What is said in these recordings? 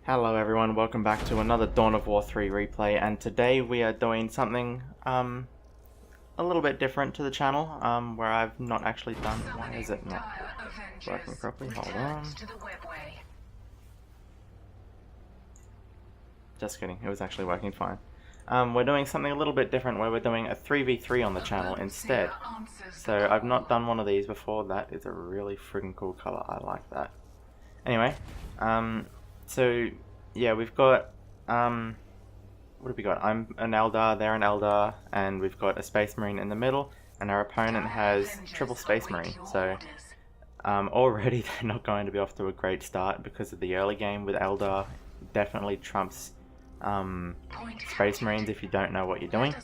Hello everyone, welcome back to another Dawn of War 3 replay, and today we are doing something a little bit different to the channel, where I've not actually done. Why is it not working properly? Hold on. Just kidding, it was actually working fine. We're doing something a little bit different where we're doing a 3v3 on the channel instead. So I've not done one of these before. That is a really friggin' cool color, I like that. Anyway, so yeah, we've got what have we got? I'm an Eldar, they're an Eldar, and we've got a Space Marine in the middle, and our opponent has triple Space Marine. So already they're not going to be off to a great start because of the early game with Eldar definitely trumps Space Marines if you don't know what you're doing.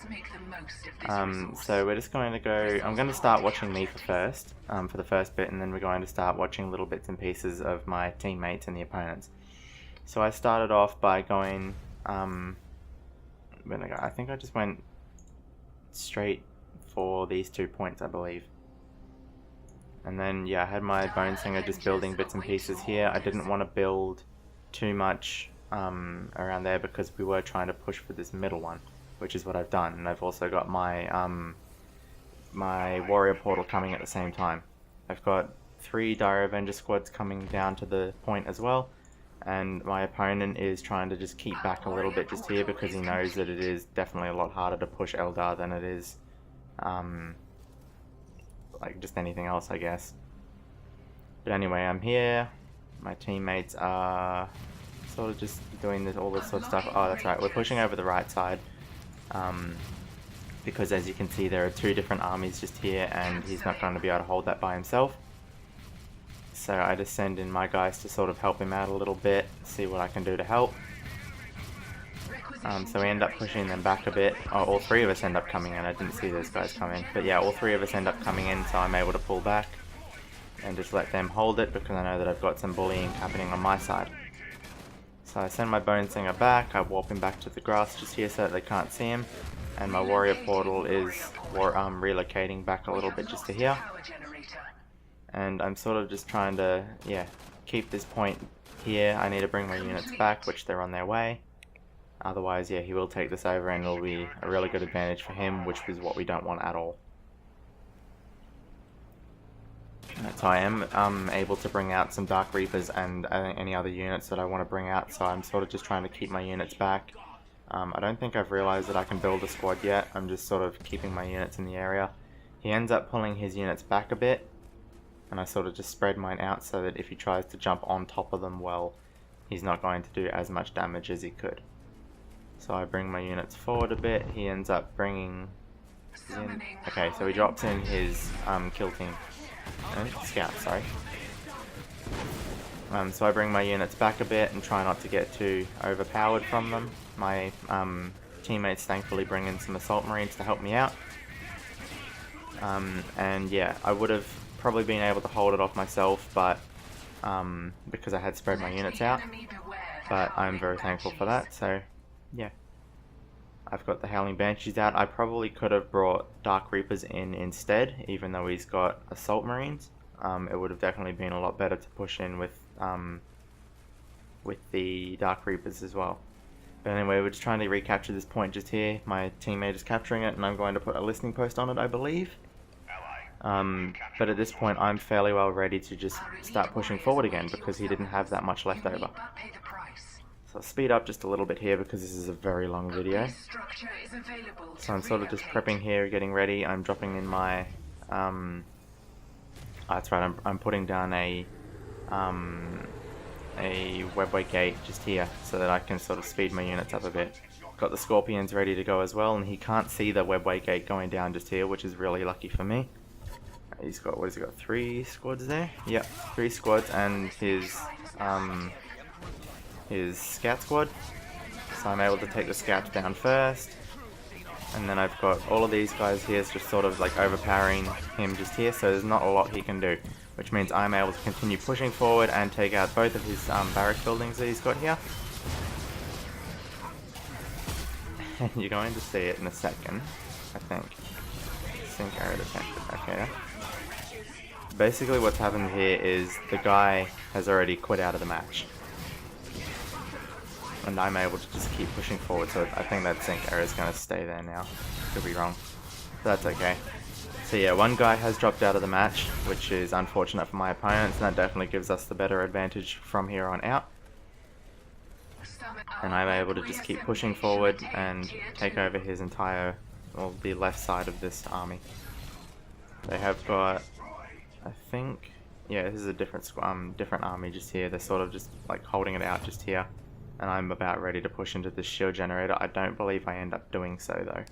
So we're just going to go. I'm going to start watching me for the first bit, and then we're going to start watching little bits and pieces of my teammates and the opponents. So I started off by going, I think I just went straight for these 2 points, I believe. And then, yeah, I had my Bone Singer just building bits and pieces here. I didn't want to build too much around there because we were trying to push for this middle one, which is what I've done. And I've also got my, my Warrior Portal coming at the same time. I've got 3 Dire Avenger squads coming down to the point as well. And my opponent is trying to just keep back a little bit just here because he knows that it is definitely a lot harder to push Eldar than it is like just anything else, I guess. But anyway, I'm here. My teammates are sort of just doing all this sort of stuff. Oh, that's right, we're pushing over the right side because as you can see there are 2 different armies just here and he's not going to be able to hold that by himself. So I just send in my guys to sort of help him out a little bit, see what I can do to help. So we end up pushing them back a bit. Oh, all 3 of us end up coming in. I didn't see those guys come in. But yeah, all 3 of us end up coming in, so I'm able to pull back and just let them hold it because I know that I've got some bullying happening on my side. So I send my Bone Singer back, I warp him back to the grass just here so that they can't see him. And my Warrior Portal is relocating back a little bit just to here. And I'm sort of just trying to, yeah, keep this point here. I need to bring my units back, which they're on their way. Otherwise, yeah, he will take this over and it'll be a really good advantage for him, which is what we don't want at all. So I am able to bring out some Dark Reapers and any other units that I want to bring out, so I'm sort of just trying to keep my units back. I don't think I've realized that I can build a squad yet. I'm just sort of keeping my units in the area. He ends up pulling his units back a bit. And I sort of just spread mine out so that if he tries to jump on top of them, well, he's not going to do as much damage as he could. So I bring my units forward a bit. He ends up bringing in. Okay, so he drops in his kill team. Scout, sorry. So I bring my units back a bit and try not to get too overpowered from them. My teammates thankfully bring in some Assault Marines to help me out. And yeah, I would have probably been able to hold it off myself, but because I had spread my units out, but I'm very thankful for that. So yeah, I've got the Howling Banshees out. I probably could have brought Dark Reapers in instead, even though he's got Assault Marines. It would have definitely been a lot better to push in with the Dark Reapers as well. But anyway, we're just trying to recapture this point just here. My teammate is capturing it, and I'm going to put a listening post on it, I believe. But at this point I'm fairly well ready to just start pushing forward again because he didn't have that much left over. So I'll speed up just a little bit here because this is a very long video. So I'm sort of just prepping here, getting ready. I'm dropping in my that's right, I'm putting down a webway gate just here so that I can sort of speed my units up a bit. Got the Scorpions ready to go as well, and he can't see the webway gate going down just here, which is really lucky for me. He's got, what has he got, 3 squads there? Yep, 3 squads and his scout squad. So I'm able to take the scouts down first. And then I've got all of these guys here just sort of like overpowering him just here, so there's not a lot he can do. Which means I'm able to continue pushing forward and take out both of his barrack buildings that he's got here. And you're going to see it in a second, I think. Sync arrow detected, okay. Basically what's happened here is the guy has already quit out of the match. and I'm able to just keep pushing forward. So I think that zinc arrow is going to stay there now. Could be wrong. But that's okay. So yeah, one guy has dropped out of the match, which is unfortunate for my opponents, and that definitely gives us the better advantage from here on out. And I'm able to just keep pushing forward and take over his entire, well, the left side of this army. They have got, I think, yeah, this is a different army just here. They're sort of just like holding it out just here, and I'm about ready to push into this shield generator. I don't believe I end up doing so though.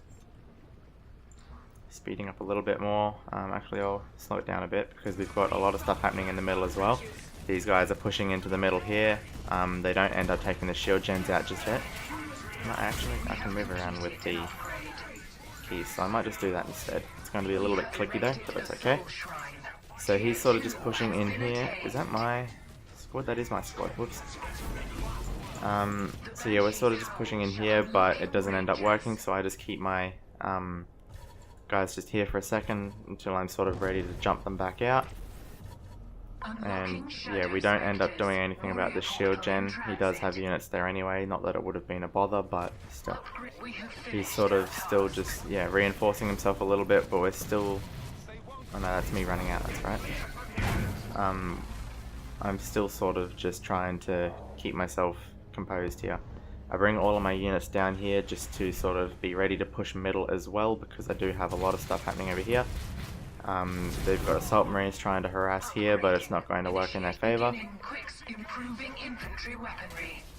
Speeding up a little bit more. Actually, I'll slow it down a bit because we've got a lot of stuff happening in the middle as well. These guys are pushing into the middle here. They don't end up taking the shield gens out just yet. No, actually, I can move around with the keys, so I might just do that instead. It's going to be a little bit clicky though, but that's okay. So he's sort of just pushing in here. Is that my squad? That is my squad. Whoops. So yeah, we're sort of just pushing in here, but it doesn't end up working, so I just keep my guys just here for a second until I'm sort of ready to jump them back out. And yeah, we don't end up doing anything about this shield gen. He does have units there anyway, not that it would have been a bother, but still. He's sort of still just, yeah, reinforcing himself a little bit, but we're still... Oh no, that's me running out, that's right. I'm still sort of just trying to keep myself composed here. I bring all of my units down here just to sort of be ready to push middle as well, because I do have a lot of stuff happening over here. They've got assault marines trying to harass here, but it's not going to work in their favor.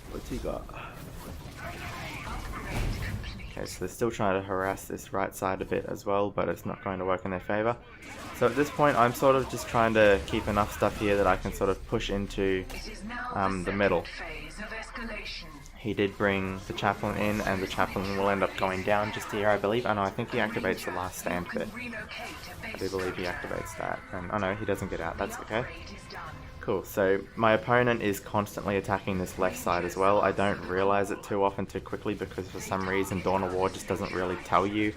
What's he got? Okay, so they're still trying to harass this right side a bit as well, but it's not going to work in their favor. So at this point, I'm sort of just trying to keep enough stuff here that I can sort of push into the middle. He did bring the chaplain in, and the chaplain will end up going down just here, I believe. Oh no, I think he activates the last stand bit. I do believe he activates that. And oh no, he doesn't get out. That's okay. Cool. So my opponent is constantly attacking this left side as well. I don't realize it too often too quickly because for some reason Dawn of War just doesn't really tell you.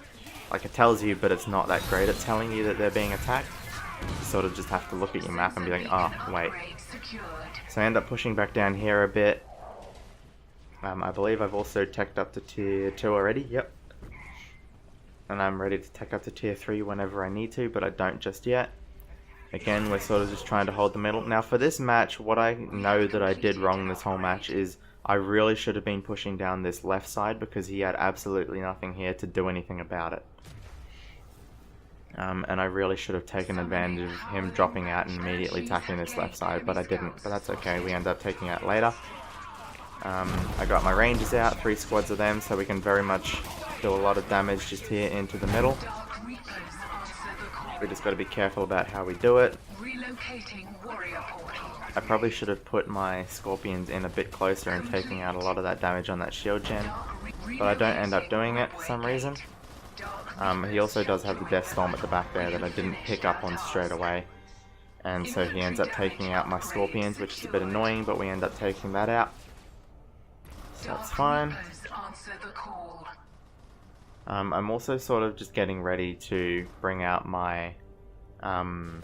Like, it tells you, but it's not that great at telling you that they're being attacked. You sort of just have to look at your map and be like, oh, wait. So I end up pushing back down here a bit. I believe I've also teched up to tier 2 already, yep. And I'm ready to tech up to tier 3 whenever I need to, but I don't just yet. Again, we're sort of just trying to hold the middle. Now for this match, what I know that I did wrong this whole match is I really should have been pushing down this left side because he had absolutely nothing here to do anything about it. And I really should have taken advantage of him dropping out and immediately attacking this left side, but I didn't. But that's okay, we end up taking out later. I got my rangers out, 3 squads of them, so we can very much do a lot of damage just here into the middle. We just got to be careful about how we do it. I probably should have put my scorpions in a bit closer and taking out a lot of that damage on that shield gen, but I don't end up doing it for some reason. He also does have the Death Storm at the back there that I didn't pick up on straight away, and so he ends up taking out my scorpions, which is a bit annoying, but we end up taking that out. So that's fine. I'm also sort of just getting ready to bring out my... I'm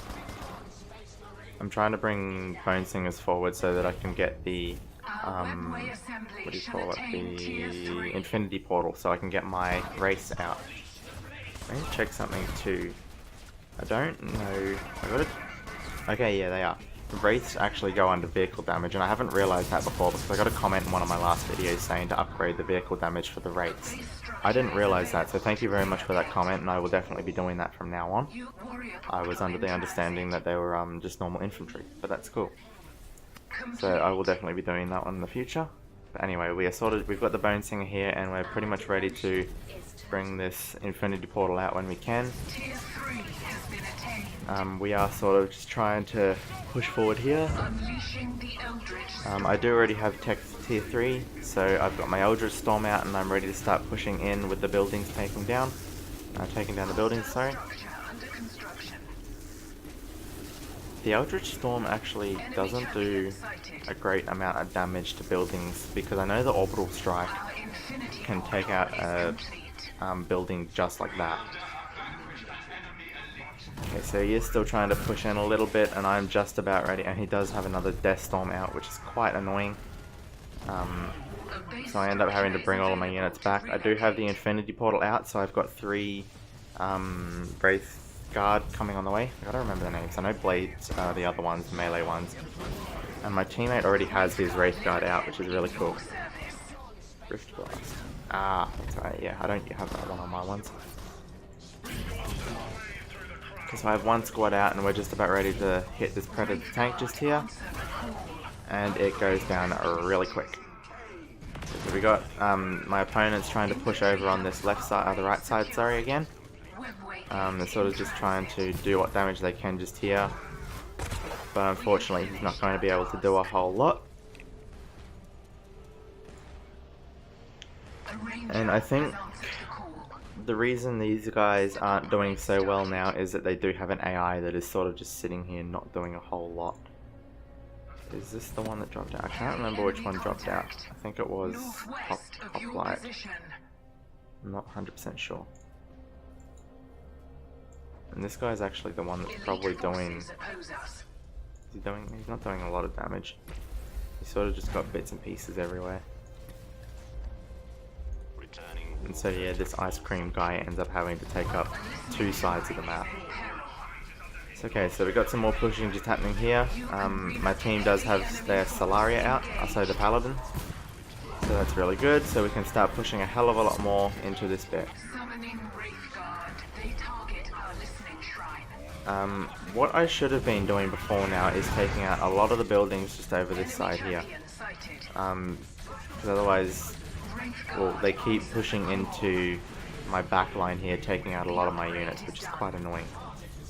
trying to bring Bone Singers forward so that I can get the... what do you call it? The Infinity Portal, so I can get my race out. I need to check something too. I don't know... I got it. Okay, yeah, they are. Wraiths actually go under vehicle damage, and I haven't realized that before because I got a comment in one of my last videos saying to upgrade the vehicle damage for the Wraiths. I didn't realize that, so thank you very much for that comment, and I will definitely be doing that from now on. I was under the understanding that they were just normal infantry, but that's cool. So I will definitely be doing that one in the future. But anyway, we've got the Bone Singer here, and we're pretty much ready to bring this Infinity Portal out when we can. We are sort of just trying to push forward here. I do already have tech tier 3, so I've got my Eldritch Storm out and I'm ready to start pushing in with the buildings taking down the buildings, sorry. The Eldritch Storm actually doesn't do a great amount of damage to buildings because I know the Orbital Strike can take out a building just like that. Okay, so he is still trying to push in a little bit, and I'm just about ready, and he does have another Death Storm out, which is quite annoying. So I end up having to bring all of my units back. I do have the Infinity Portal out, so I've got 3 Wraith Guard coming on the way. I gotta remember the names. I know Blades are the other ones, the melee ones. And my teammate already has his Wraith Guard out, which is really cool. Rift Blast. Ah, that's right, yeah, I don't have that one on my ones. So I have 1 squad out and we're just about ready to hit this Predator tank just here. And it goes down really quick. So we got my opponent's trying to push over on this left side, the right side, sorry, again. They're sort of just trying to do what damage they can just here. But unfortunately he's not going to be able to do a whole lot. And I think the reason these guys aren't doing so well now is that they do have an AI that is sort of just sitting here not doing a whole lot. Is this the one that dropped out? I can't remember which one dropped out. I think it was Hoplite. I'm not 100% sure. And this guy's actually the one that's probably doing... He's not doing a lot of damage. He's sort of just got bits and pieces everywhere. And so yeah, this ice cream guy ends up having to take up 2 sides of the map. It's okay, so we got some more pushing just happening here. My team does have their Solaria out, also the Paladin. So that's really good, so we can start pushing a hell of a lot more into this bit. What I should have been doing before now is taking out a lot of the buildings just over this side here. Because otherwise, well, they keep pushing into my back line here, taking out a lot of my units, which is quite annoying.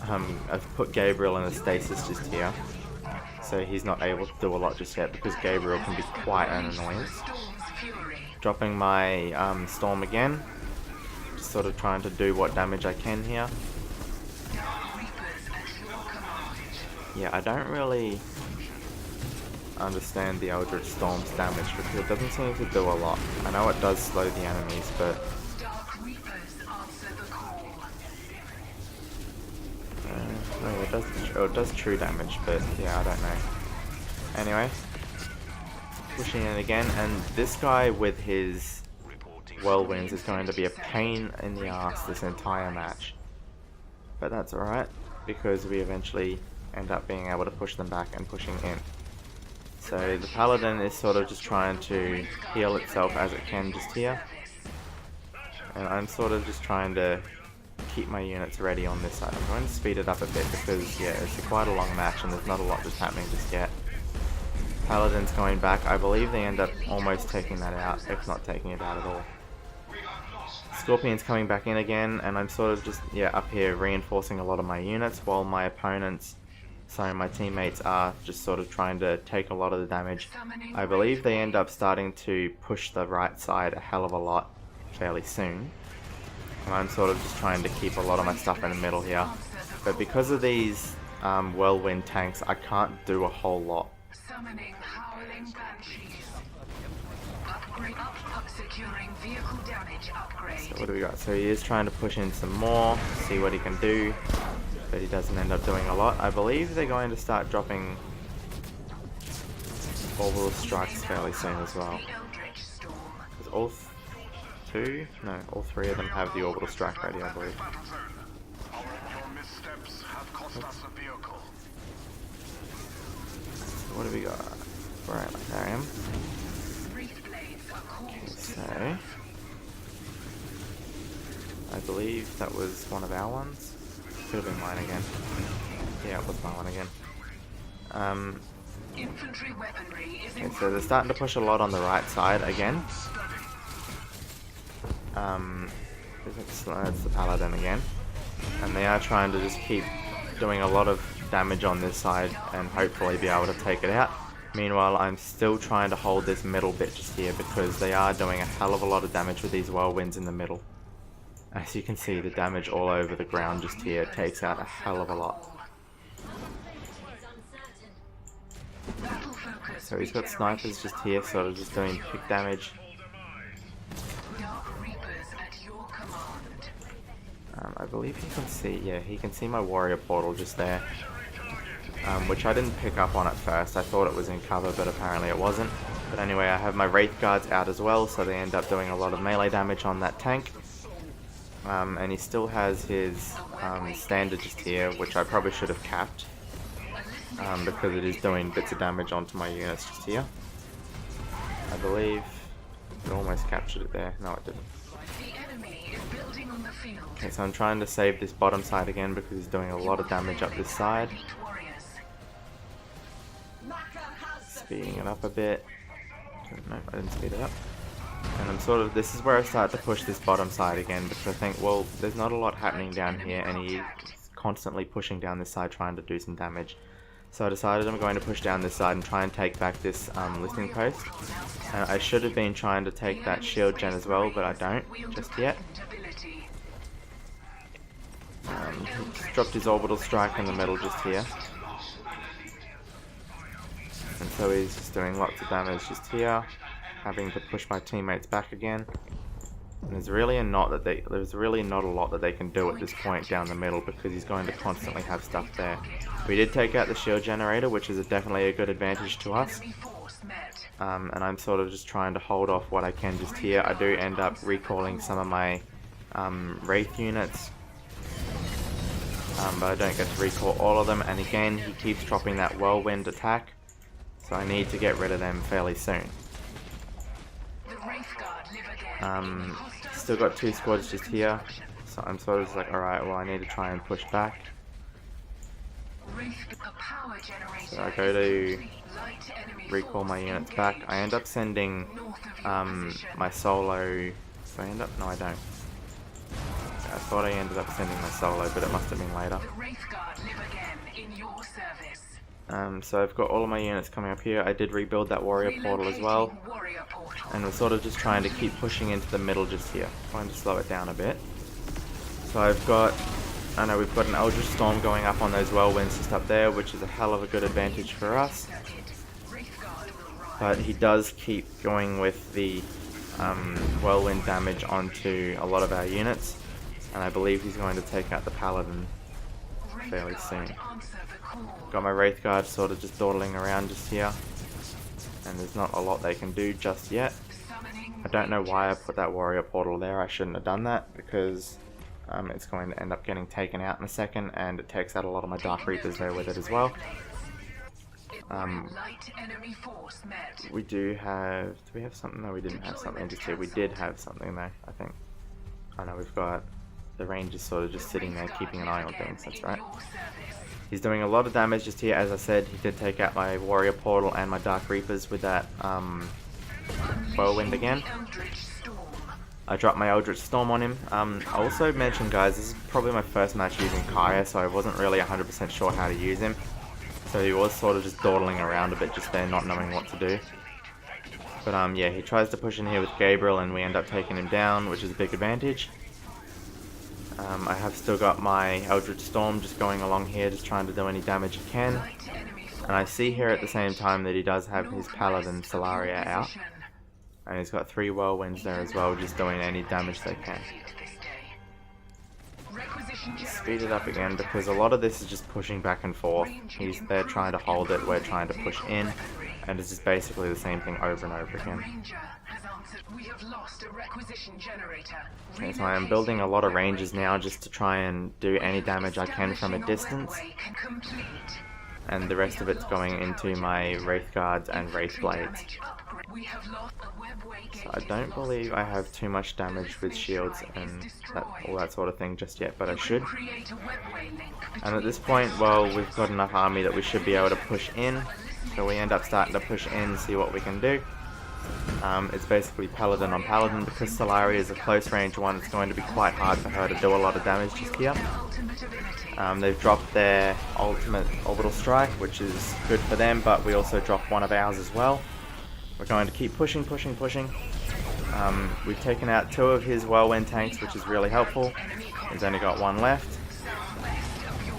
I've put Gabriel in a stasis just here, so he's not able to do a lot just yet because Gabriel can be quite an annoyance. Dropping my Storm again, just sort of trying to do what damage I can here. Yeah, I don't really understand the Eldritch Storm's damage because it doesn't seem to do a lot. I know it does slow the enemies, but... no, it does true damage, but yeah, I don't know. Anyway, pushing in again, and this guy with his whirlwinds is going to be a pain in the ass this entire match. But that's alright, because we eventually end up being able to push them back and pushing in. So the Paladin is sort of just trying to heal itself as it can just here. And I'm sort of just trying to keep my units ready on this side. I'm going to speed it up a bit because, yeah, it's quite a long match and there's not a lot just happening just yet. Paladin's going back. I believe they end up almost taking that out, if not taking it out at all. Scorpion's coming back in again, and I'm sort of just, yeah, up here reinforcing a lot of my units while my opponents, so my teammates are just sort of trying to take a lot of the damage. I believe they end up starting to push the right side a hell of a lot fairly soon. And I'm sort of just trying to keep a lot of my stuff in the middle here. But because of these whirlwind tanks, I can't do a whole lot. So what do we got? So he is trying to push in some more, see what he can do. But he doesn't end up doing a lot. I believe they're going to start dropping orbital strikes fairly soon as well. All 3 of them have the orbital strike ready, I believe. So what do we got? Where am I? There I am. Okay, so I believe that was one of our ones. Could have been mine again. Yeah, it was my one again. Okay, so they're starting to push a lot on the right side again. It's the Paladin again. And they are trying to just keep doing a lot of damage on this side and hopefully be able to take it out. Meanwhile, I'm still trying to hold this middle bit just here because they are doing a hell of a lot of damage with these whirlwinds in the middle. As you can see, the damage all over the ground just here takes out a hell of a lot. So he's got snipers just here, sort of just doing quick damage. I believe he can see, yeah, he can see my warrior portal just there. Which I didn't pick up on at first. I thought it was in cover, but apparently it wasn't. But anyway, I have my Wraith Guards out as well, so they end up doing a lot of melee damage on that tank. And he still has his standard just here, which I probably should have capped. Because it is doing bits of damage onto my units just here. I believe it almost captured it there. No, it didn't. Okay, so I'm trying to save this bottom side again because he's doing a lot of damage up this side. Speeding it up a bit. No, I didn't speed it up. And I'm sort of, this is where I start to push this bottom side again because I think, well, there's not a lot happening down here and he's constantly pushing down this side trying to do some damage. So I decided I'm going to push down this side and try and take back this listing post. I should have been trying to take that shield gen as well, but I don't just yet. He dropped his orbital strike in the middle just here. And so he's just doing lots of damage just here, having to push my teammates back again. And there's really not a lot that they can do at this point down the middle because he's going to constantly have stuff there. We did take out the shield generator, which is definitely a good advantage to us. And I'm sort of just trying to hold off what I can just here. I do end up recalling some of my Wraith units. But I don't get to recall all of them. And again, he keeps dropping that whirlwind attack. So I need to get rid of them fairly soon. Still got 2 squads just here, so I'm sort of just like, alright, well I need to try and push back. So I go to recall my units back. I end up sending my solo. Do I end up? No, I don't. I thought I ended up sending my solo, but it must have been later. So I've got all of my units coming up here. I did rebuild that warrior portal as well. And we're sort of just trying to keep pushing into the middle just here. Trying to slow it down a bit. So I've got, I know we've got an Eldritch Storm going up on those whirlwinds just up there, which is a hell of a good advantage for us. But he does keep going with the whirlwind damage onto a lot of our units. And I believe he's going to take out the Paladin fairly soon. Got my Wraith Guard sort of just dawdling around just here. And there's not a lot they can do just yet. I don't know why I put that warrior portal there. I shouldn't have done that because it's going to end up getting taken out in a second, and it takes out a lot of my Dark Reapers there with it as well. We do have we have something? No, we didn't have something just here. We did have something though, I think. I know we've got the Rangers sort of just sitting there keeping an eye on things, that's right. He's doing a lot of damage just here. As I said, he did take out my warrior portal and my Dark Reapers with that whirlwind again. I dropped my Eldritch Storm on him. I also mentioned, guys, this is probably my first match using Kaya, so I wasn't really 100% sure how to use him. So he was sort of just dawdling around a bit just there, not knowing what to do. But yeah, he tries to push in here with Gabriel and we end up taking him down, which is a big advantage. I have still got my Eldritch Storm just going along here, just trying to do any damage he can. And I see here at the same time that he does have his Paladin Solaria out. And he's got 3 whirlwinds there as well, just doing any damage they can. Speed it up again because a lot of this is just pushing back and forth. They're trying to hold it, we're trying to push in. And it's just basically the same thing over and over again. Okay, so I am building a lot of ranges now just to try and do any damage I can from a distance. And the rest of it's going into my Wraith Guards and Wraith Blades. So I don't believe I have too much damage with shields and all that sort of thing just yet, but I should. And at this point, well, we've got enough army that we should be able to push in. So we end up starting to push in, see what we can do. It's basically Paladin on Paladin. Because Solaria is a close range one, it's going to be quite hard for her to do a lot of damage just here. They've dropped their ultimate orbital strike, which is good for them, but we also dropped one of ours as well. We're going to keep pushing. We've taken out 2 of his whirlwind tanks, which is really helpful. He's only got 1 left.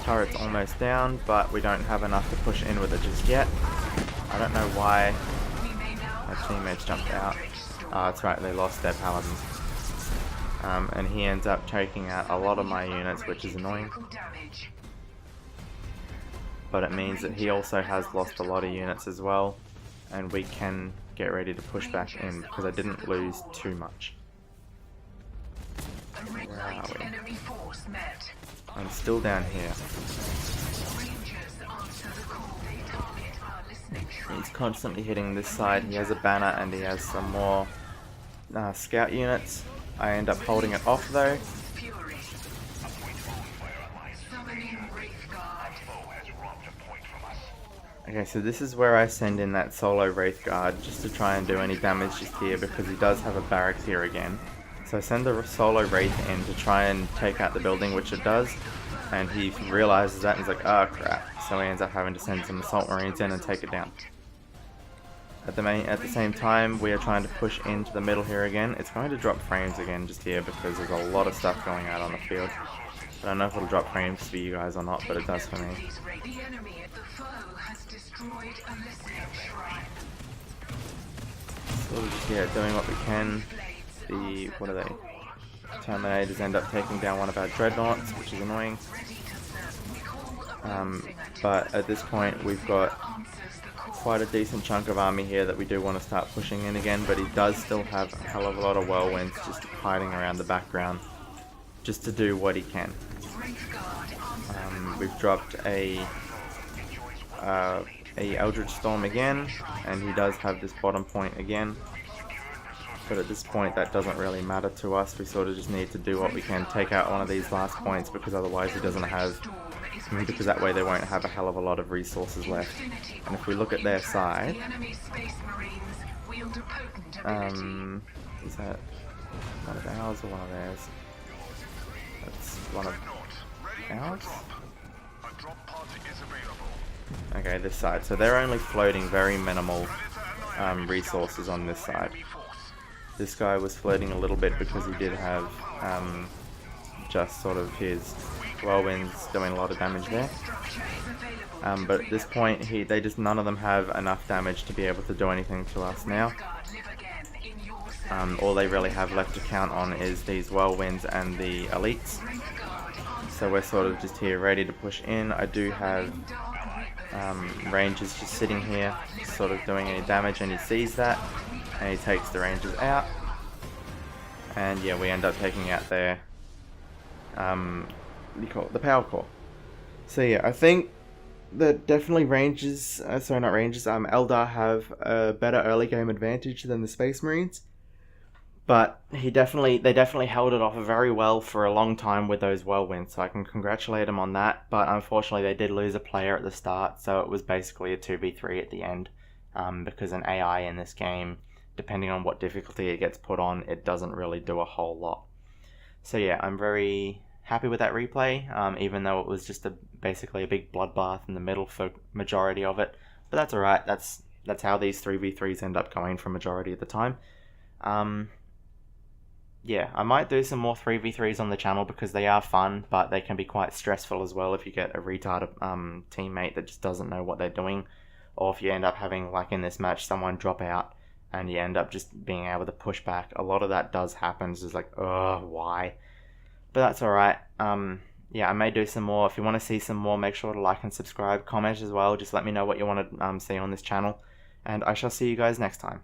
Turret's almost down, but we don't have enough to push in with it just yet. I don't know why my teammates jumped out. That's right, they lost their Paladins. And he ends up taking out a lot of my units, which is annoying. But it means that he also has lost a lot of units as well. And we can get ready to push back in because I didn't lose too much. Where are we? I'm still down here. He's constantly hitting this side. He has a banner and he has some more scout units. I end up holding it off though. Okay, so this is where I send in that solo Wraith Guard just to try and do any damage just here because he does have a barracks here again. So I send the solo Wraith in to try and take out the building, which it does, and he realizes that and he's like, oh crap. So he ends up having to send some Assault Marines in and take it down. At the same time, we are trying to push into the middle here again. It's going to drop frames again just here because there's a lot of stuff going out on the field. I don't know if it'll drop frames for you guys or not, but it does for me. So we're just doing what we can. What are they? Terminators end up taking down one of our dreadnoughts, which is annoying. But at this point, we've got quite a decent chunk of army here that we do want to start pushing in again, but he does still have a hell of a lot of whirlwinds just hiding around the background, just to do what he can. We've dropped a Eldritch Storm again, and he does have this bottom point again. But at this point that doesn't really matter to us. We sort of just need to do what we can, take out one of these last points because otherwise he doesn't have, because that way they won't have a hell of a lot of resources left. And if we look at their side, is that one of ours or one of theirs? That's one of ours? Okay, this side. So they're only floating very minimal resources on this side. This guy was floating a little bit because he did have just sort of his whirlwinds doing a lot of damage there. But at this point, none of them have enough damage to be able to do anything to us now. All they really have left to count on is these whirlwinds and the elites. So we're sort of just here ready to push in. I do have Rangers just sitting here, sort of doing any damage, and he sees that, and he takes the Rangers out. And yeah, we end up taking out their, what do you call it, the power core. So yeah, I think that definitely Rangers, sorry not Rangers, Eldar have a better early game advantage than the Space Marines. But they definitely held it off very well for a long time with those whirlwinds, so I can congratulate them on that. But unfortunately, they did lose a player at the start, so it was basically a 2v3 at the end. Because an AI in this game, depending on what difficulty it gets put on, it doesn't really do a whole lot. So yeah, I'm very happy with that replay, even though it was just basically a big bloodbath in the middle for majority of it. But that's alright, that's how these 3v3s end up going for majority of the time. Yeah, I might do some more 3v3s on the channel because they are fun, but they can be quite stressful as well if you get a retarded teammate that just doesn't know what they're doing. Or if you end up having, like in this match, someone drop out and you end up just being able to push back. A lot of that does happen. It's just like, oh, why? But that's alright. Yeah, I may do some more. If you want to see some more, make sure to like and subscribe. Comment as well. Just let me know what you want to see on this channel. And I shall see you guys next time.